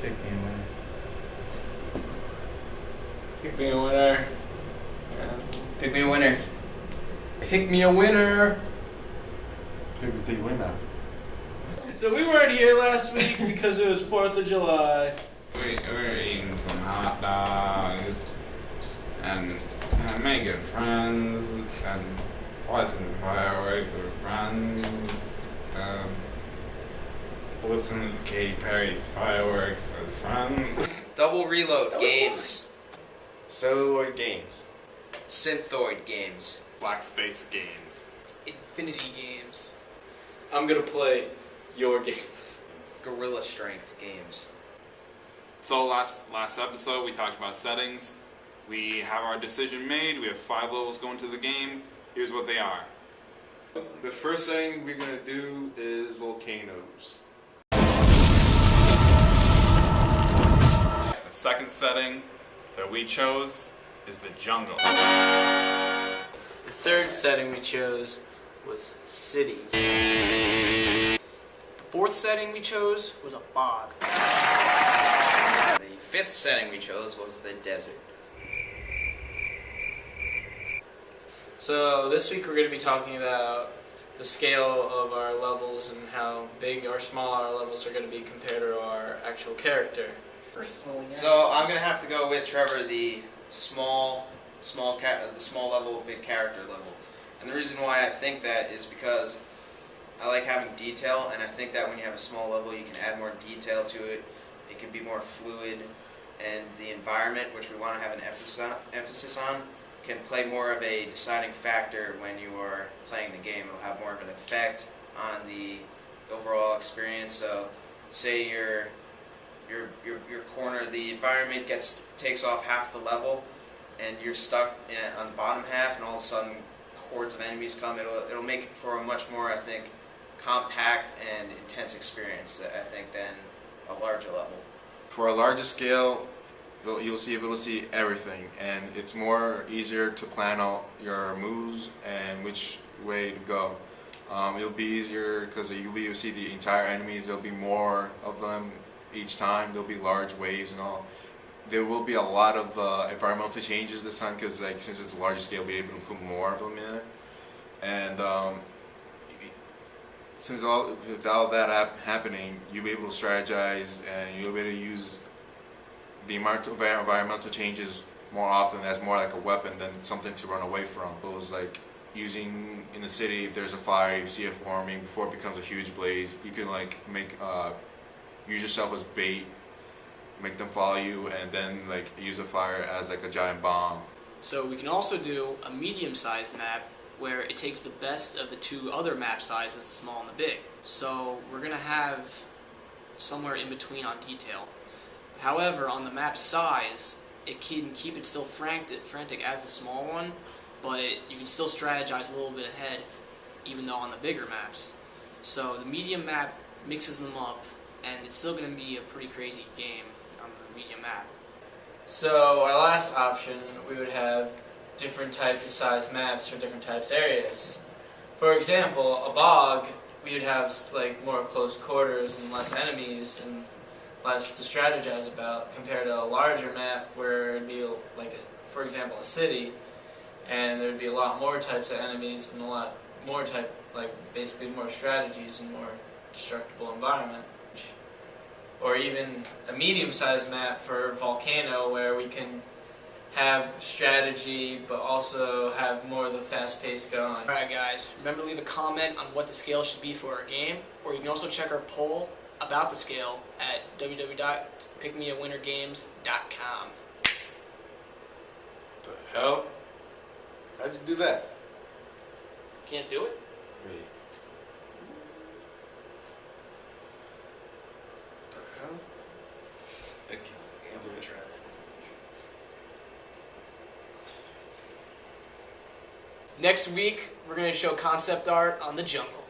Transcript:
Pick me a winner. Pick me a winner. Pick me a winner. Pick me a winner. Pick's the winner. So we weren't here last week because it was 4th of July. We were eating some hot dogs and making friends and watching fireworks with friends. Listening to Katy Perry's fireworks with friends. Double Reload games. Celluloid games. Synthoid games. Black Space Games. Infinity games. I'm gonna play your games. Gorilla Strength games. So last episode we talked about settings. We have our decision made. We have 5 levels going to the game. Here's what they are. The first setting we're gonna do is volcanoes. The second setting that we chose is the jungle. The third setting we chose was cities. The fourth setting we chose was a bog. The fifth setting we chose was the desert. So this week we're going to be talking about the scale of our levels and how big or small our levels are going to be compared to our actual character. So I'm gonna have to go with Trevor, the small level, big character level. And the reason why I think that is because I like having detail, and I think that when you have a small level, you can add more detail to it. It can be more fluid, and the environment, which we want to have an emphasis on, can play more of a deciding factor when you are playing the game. It'll have more of an effect on the overall experience. So, say your corner, the environment takes off half the level, and you're stuck on the bottom half, and all of a sudden hordes of enemies come. It'll make it for a much more, I think, compact and intense experience, I think, than a larger level. For a larger scale, you'll be able to see everything, and it's more easier to plan out your moves and which way to go. It'll be easier because you'll be able to see the entire enemies. There'll be more of them each time. There'll be large waves and all. There will be a lot of environmental changes this time because, like, since it's a larger scale, we'll be able to put more of them in there. And with all that happening, you'll be able to strategize, and you'll be able to use the environmental changes more often as more like a weapon than something to run away from. Those, like, using in the city, if there's a fire, you see it forming before it becomes a huge blaze, you can, like, use yourself as bait, make them follow you, and then, like, use a fire as, like, a giant bomb. So we can also do a medium-sized map where it takes the best of the two other map sizes, the small and the big. So we're going to have somewhere in between on detail. However, on the map size, it can keep it still frantic as the small one, but you can still strategize a little bit ahead, even though on the bigger maps. So the medium map mixes them up, and it's still going to be a pretty crazy game on the medium map. So our last option, we would have different types of size maps for different types of areas. For example, a bog, we would have like more close quarters and less enemies and less to strategize about, compared to a larger map where it'd be like, for example, a city, and there'd be a lot more types of enemies and a lot more basically more strategies and more destructible environment. Or even a medium-sized map for Volcano where we can have strategy but also have more of the fast pace going. Alright guys, remember to leave a comment on what the scale should be for our game, or you can also check our poll about the scale at www.pickmeawinnergames.com. The hell? How'd you do that? Can't do it? Wait. The hell? I can't do it. Next week, we're going to show concept art on the jungle.